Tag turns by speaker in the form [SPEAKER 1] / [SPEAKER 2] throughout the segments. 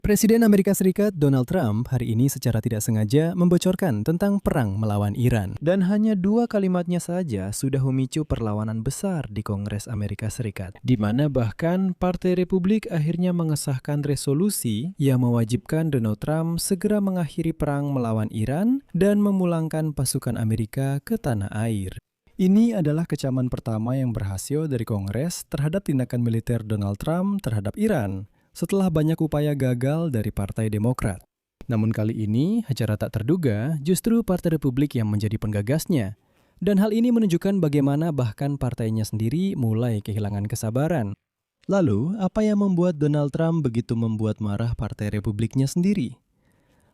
[SPEAKER 1] Presiden Amerika Serikat Donald Trump hari ini secara tidak sengaja membocorkan tentang perang melawan Iran. Dan hanya 2 kalimatnya saja sudah memicu perlawanan besar di Kongres Amerika Serikat. Di mana bahkan Partai Republik akhirnya mengesahkan resolusi yang mewajibkan Donald Trump segera mengakhiri perang melawan Iran dan memulangkan pasukan Amerika ke tanah air. Ini adalah kecaman pertama yang berhasil dari Kongres terhadap tindakan militer Donald Trump terhadap Iran, setelah banyak upaya gagal dari Partai Demokrat. Namun kali ini, secara tak terduga, justru Partai Republik yang menjadi penggagasnya. Dan hal ini menunjukkan bagaimana bahkan partainya sendiri mulai kehilangan kesabaran. Lalu, apa yang membuat Donald Trump begitu membuat marah Partai Republiknya sendiri?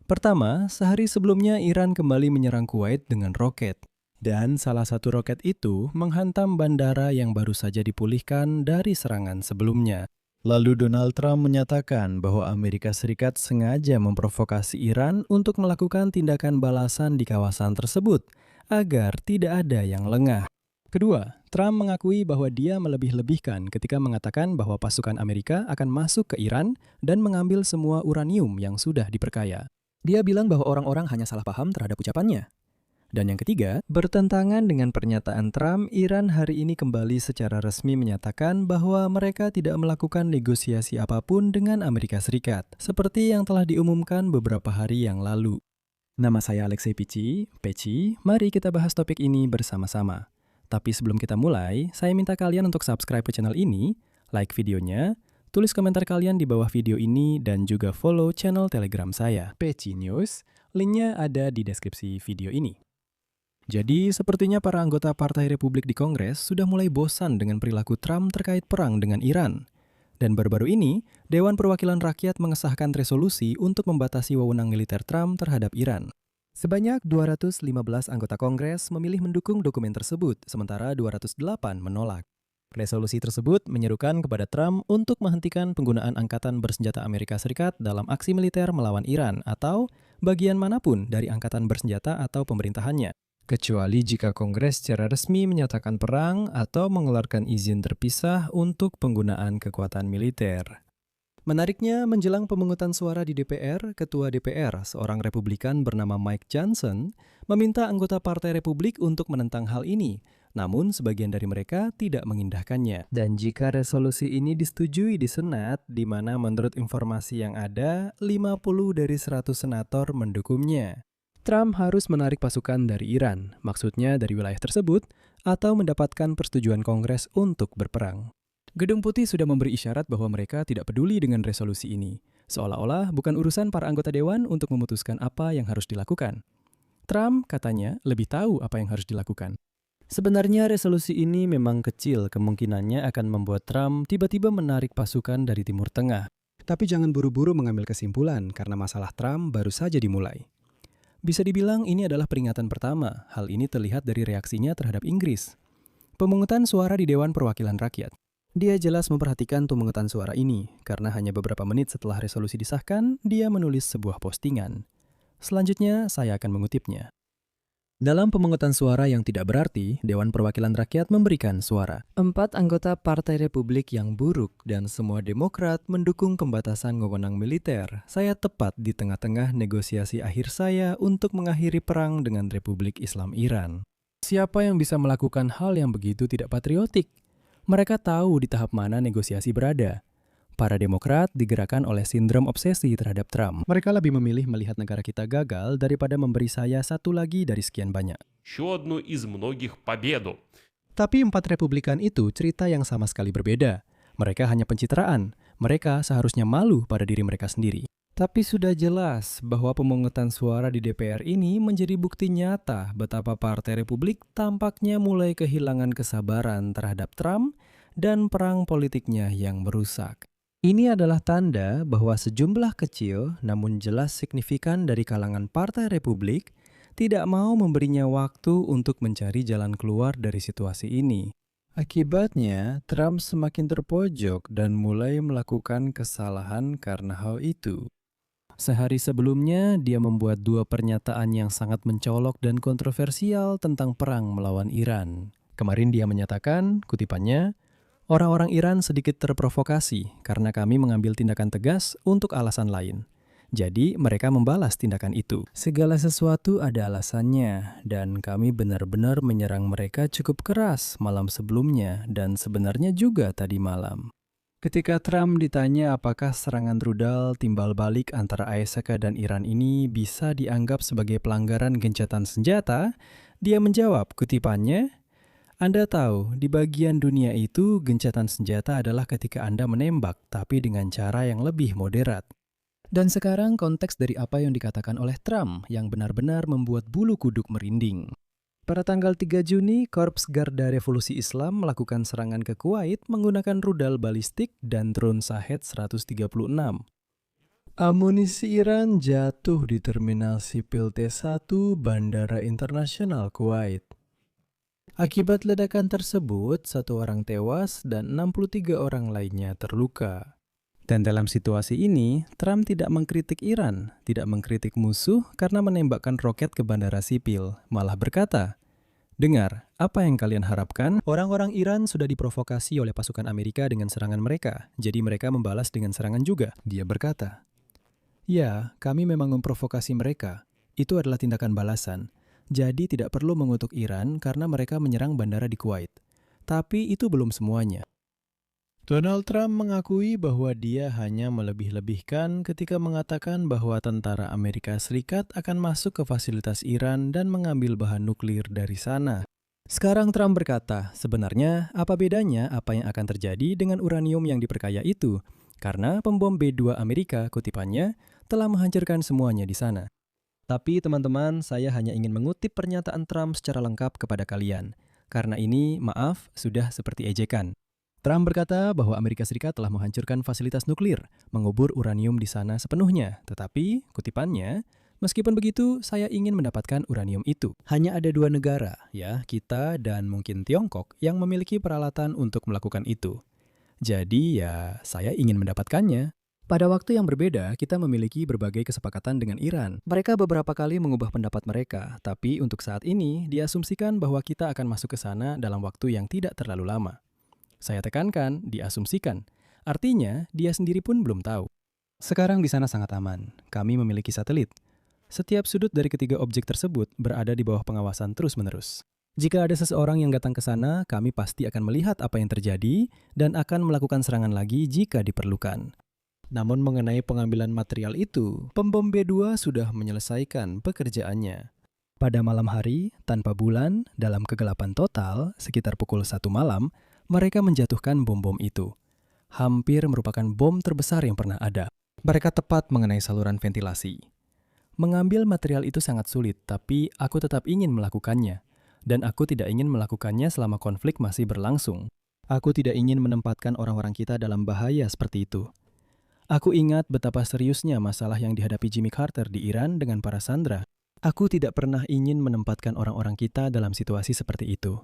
[SPEAKER 1] Pertama, sehari sebelumnya Iran kembali menyerang Kuwait dengan roket. Dan salah satu roket itu menghantam bandara yang baru saja dipulihkan dari serangan sebelumnya. Lalu Donald Trump menyatakan bahwa Amerika Serikat sengaja memprovokasi Iran untuk melakukan tindakan balasan di kawasan tersebut agar tidak ada yang lengah. Kedua, Trump mengakui bahwa dia melebih-lebihkan ketika mengatakan bahwa pasukan Amerika akan masuk ke Iran dan mengambil semua uranium yang sudah diperkaya. Dia bilang bahwa orang-orang hanya salah paham terhadap ucapannya. Dan yang ketiga, bertentangan dengan pernyataan Trump, Iran hari ini kembali secara resmi menyatakan bahwa mereka tidak melakukan negosiasi apapun dengan Amerika Serikat, seperti yang telah diumumkan beberapa hari yang lalu. Nama saya Alexei Peci, mari kita bahas topik ini bersama-sama. Tapi sebelum kita mulai, saya minta kalian untuk subscribe ke channel ini, like videonya, tulis komentar kalian di bawah video ini, dan juga follow channel Telegram saya, Peci News. Linknya ada di deskripsi video ini. Jadi, sepertinya para anggota Partai Republik di Kongres sudah mulai bosan dengan perilaku Trump terkait perang dengan Iran. Dan baru-baru ini, Dewan Perwakilan Rakyat mengesahkan resolusi untuk membatasi wewenang militer Trump terhadap Iran. Sebanyak 215 anggota Kongres memilih mendukung dokumen tersebut, sementara 208 menolak. Resolusi tersebut menyerukan kepada Trump untuk menghentikan penggunaan angkatan bersenjata Amerika Serikat dalam aksi militer melawan Iran atau bagian manapun dari angkatan bersenjata atau pemerintahannya, kecuali jika Kongres secara resmi menyatakan perang atau mengeluarkan izin terpisah untuk penggunaan kekuatan militer. Menariknya, menjelang pemungutan suara di DPR, Ketua DPR, seorang Republikan bernama Mike Johnson, meminta anggota Partai Republik untuk menentang hal ini, namun sebagian dari mereka tidak mengindahkannya. Dan jika resolusi ini disetujui di Senat, di mana menurut informasi yang ada, 50 dari 100 senator mendukungnya, Trump harus menarik pasukan dari Iran, maksudnya dari wilayah tersebut, atau mendapatkan persetujuan Kongres untuk berperang. Gedung Putih sudah memberi isyarat bahwa mereka tidak peduli dengan resolusi ini, seolah-olah bukan urusan para anggota dewan untuk memutuskan apa yang harus dilakukan. Trump, katanya, lebih tahu apa yang harus dilakukan. Sebenarnya resolusi ini memang kecil kemungkinannya akan membuat Trump tiba-tiba menarik pasukan dari Timur Tengah. Tapi jangan buru-buru mengambil kesimpulan karena masalah Trump baru saja dimulai. Bisa dibilang ini adalah peringatan pertama. Hal ini terlihat dari reaksinya terhadap Inggris. Pemungutan suara di Dewan Perwakilan Rakyat. Dia jelas memperhatikan pemungutan suara ini, karena hanya beberapa menit setelah resolusi disahkan, dia menulis sebuah postingan. Selanjutnya, saya akan mengutipnya. Dalam pemungutan suara yang tidak berarti, Dewan Perwakilan Rakyat memberikan suara. 4 anggota Partai Republik yang buruk dan semua Demokrat mendukung pembatasan wewenang militer. Saya tepat di tengah-tengah negosiasi akhir saya untuk mengakhiri perang dengan Republik Islam Iran. Siapa yang bisa melakukan hal yang begitu tidak patriotik? Mereka tahu di tahap mana negosiasi berada. Para Demokrat digerakkan oleh sindrom obsesi terhadap Trump. Mereka lebih memilih melihat negara kita gagal daripada memberi saya satu lagi dari sekian banyak. Tapi 4 Republikan itu cerita yang sama sekali berbeda. Mereka hanya pencitraan. Mereka seharusnya malu pada diri mereka sendiri. Tapi sudah jelas bahwa pemungutan suara di DPR ini menjadi bukti nyata betapa Partai Republik tampaknya mulai kehilangan kesabaran terhadap Trump dan perang politiknya yang merusak. Ini adalah tanda bahwa sejumlah kecil namun jelas signifikan dari kalangan Partai Republik tidak mau memberinya waktu untuk mencari jalan keluar dari situasi ini. Akibatnya, Trump semakin terpojok dan mulai melakukan kesalahan karena hal itu. Sehari sebelumnya, dia membuat 2 pernyataan yang sangat mencolok dan kontroversial tentang perang melawan Iran. Kemarin dia menyatakan, kutipannya, Orang-orang Iran sedikit terprovokasi karena kami mengambil tindakan tegas untuk alasan lain. Jadi mereka membalas tindakan itu. Segala sesuatu ada alasannya, dan kami benar-benar menyerang mereka cukup keras malam sebelumnya dan sebenarnya juga tadi malam. Ketika Trump ditanya apakah serangan rudal timbal balik antara ASK dan Iran ini bisa dianggap sebagai pelanggaran gencatan senjata, dia menjawab kutipannya, "Anda tahu, di bagian dunia itu gencatan senjata adalah ketika Anda menembak, tapi dengan cara yang lebih moderat." Dan sekarang konteks dari apa yang dikatakan oleh Trump yang benar-benar membuat bulu kuduk merinding. Pada tanggal 3 Juni, Korps Garda Revolusi Islam melakukan serangan ke Kuwait menggunakan rudal balistik dan drone Shahed 136. Amunisi Iran jatuh di Terminal Sipil T1 Bandara Internasional Kuwait. Akibat ledakan tersebut, 1 orang tewas dan 63 orang lainnya terluka. Dan dalam situasi ini, Trump tidak mengkritik Iran, tidak mengkritik musuh karena menembakkan roket ke bandara sipil, malah berkata, "Dengar, apa yang kalian harapkan? Orang-orang Iran sudah diprovokasi oleh pasukan Amerika dengan serangan mereka, jadi mereka membalas dengan serangan juga," dia berkata. "Ya, kami memang memprovokasi mereka. Itu adalah tindakan balasan. Jadi tidak perlu mengutuk Iran karena mereka menyerang bandara di Kuwait. Tapi itu belum semuanya." Donald Trump mengakui bahwa dia hanya melebih-lebihkan ketika mengatakan bahwa tentara Amerika Serikat akan masuk ke fasilitas Iran dan mengambil bahan nuklir dari sana. Sekarang Trump berkata, sebenarnya apa bedanya apa yang akan terjadi dengan uranium yang diperkaya itu? Karena pembom B-2 Amerika, kutipannya, telah menghancurkan semuanya di sana. Tapi teman-teman, saya hanya ingin mengutip pernyataan Trump secara lengkap kepada kalian. Karena ini, maaf, sudah seperti ejekan. Trump berkata bahwa Amerika Serikat telah menghancurkan fasilitas nuklir, mengubur uranium di sana sepenuhnya. Tetapi, kutipannya, meskipun begitu, saya ingin mendapatkan uranium itu. Hanya ada 2 negara, ya, kita dan mungkin Tiongkok, yang memiliki peralatan untuk melakukan itu. Jadi, ya, saya ingin mendapatkannya. Pada waktu yang berbeda, kita memiliki berbagai kesepakatan dengan Iran. Mereka beberapa kali mengubah pendapat mereka, tapi untuk saat ini, diasumsikan bahwa kita akan masuk ke sana dalam waktu yang tidak terlalu lama. Saya tekankan, diasumsikan. Artinya, dia sendiri pun belum tahu. Sekarang di sana sangat aman. Kami memiliki satelit. Setiap sudut dari ketiga objek tersebut berada di bawah pengawasan terus-menerus. Jika ada seseorang yang datang ke sana, kami pasti akan melihat apa yang terjadi dan akan melakukan serangan lagi jika diperlukan. Namun mengenai pengambilan material itu, pembom B-2 sudah menyelesaikan pekerjaannya. Pada malam hari, tanpa bulan, dalam kegelapan total, sekitar pukul 1 malam, mereka menjatuhkan bom-bom itu. Hampir merupakan bom terbesar yang pernah ada. Mereka tepat mengenai saluran ventilasi. Mengambil material itu sangat sulit, tapi aku tetap ingin melakukannya. Dan aku tidak ingin melakukannya selama konflik masih berlangsung. Aku tidak ingin menempatkan orang-orang kita dalam bahaya seperti itu. Aku ingat betapa seriusnya masalah yang dihadapi Jimmy Carter di Iran dengan para sandera. Aku tidak pernah ingin menempatkan orang-orang kita dalam situasi seperti itu.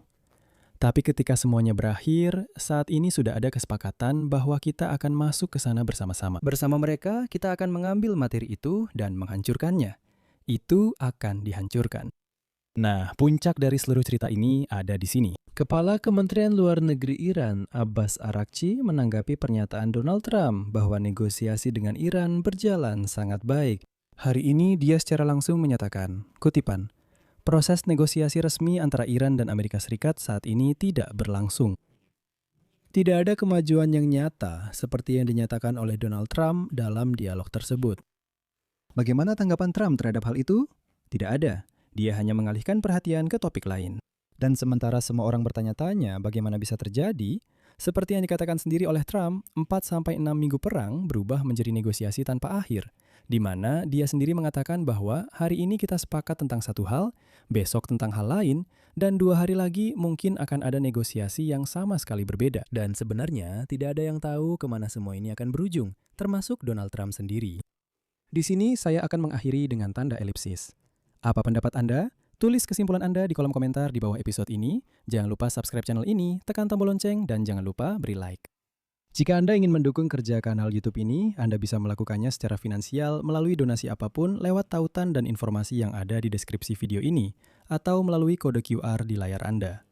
[SPEAKER 1] Tapi ketika semuanya berakhir, saat ini sudah ada kesepakatan bahwa kita akan masuk ke sana bersama-sama. Bersama mereka, kita akan mengambil materi itu dan menghancurkannya. Itu akan dihancurkan. Nah, puncak dari seluruh cerita ini ada di sini. Kepala Kementerian Luar Negeri Iran, Abbas Araghchi, menanggapi pernyataan Donald Trump bahwa negosiasi dengan Iran berjalan sangat baik. Hari ini dia secara langsung menyatakan, kutipan, "Proses negosiasi resmi antara Iran dan Amerika Serikat saat ini tidak berlangsung." Tidak ada kemajuan yang nyata seperti yang dinyatakan oleh Donald Trump dalam dialog tersebut. Bagaimana tanggapan Trump terhadap hal itu? Tidak ada. Dia hanya mengalihkan perhatian ke topik lain. Dan sementara semua orang bertanya-tanya bagaimana bisa terjadi, seperti yang dikatakan sendiri oleh Trump, 4-6 minggu perang berubah menjadi negosiasi tanpa akhir, di mana dia sendiri mengatakan bahwa hari ini kita sepakat tentang satu hal, besok tentang hal lain, dan 2 hari lagi mungkin akan ada negosiasi yang sama sekali berbeda. Dan sebenarnya tidak ada yang tahu kemana semua ini akan berujung, termasuk Donald Trump sendiri. Di sini saya akan mengakhiri dengan tanda elipsis. Apa pendapat Anda? Tulis kesimpulan Anda di kolom komentar di bawah episode ini. Jangan lupa subscribe channel ini, tekan tombol lonceng, dan jangan lupa beri like. Jika Anda ingin mendukung kerja kanal YouTube ini, Anda bisa melakukannya secara finansial melalui donasi apapun lewat tautan dan informasi yang ada di deskripsi video ini, atau melalui kode QR di layar Anda.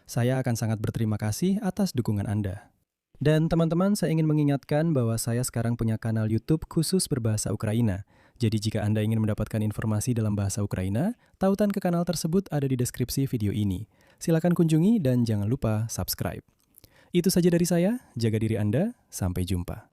[SPEAKER 1] Saya akan sangat berterima kasih atas dukungan Anda. Dan teman-teman, saya ingin mengingatkan bahwa saya sekarang punya kanal YouTube khusus berbahasa Ukraina. Jadi jika Anda ingin mendapatkan informasi dalam bahasa Ukraina, tautan ke kanal tersebut ada di deskripsi video ini. Silakan kunjungi dan jangan lupa subscribe. Itu saja dari saya, jaga diri Anda, sampai jumpa.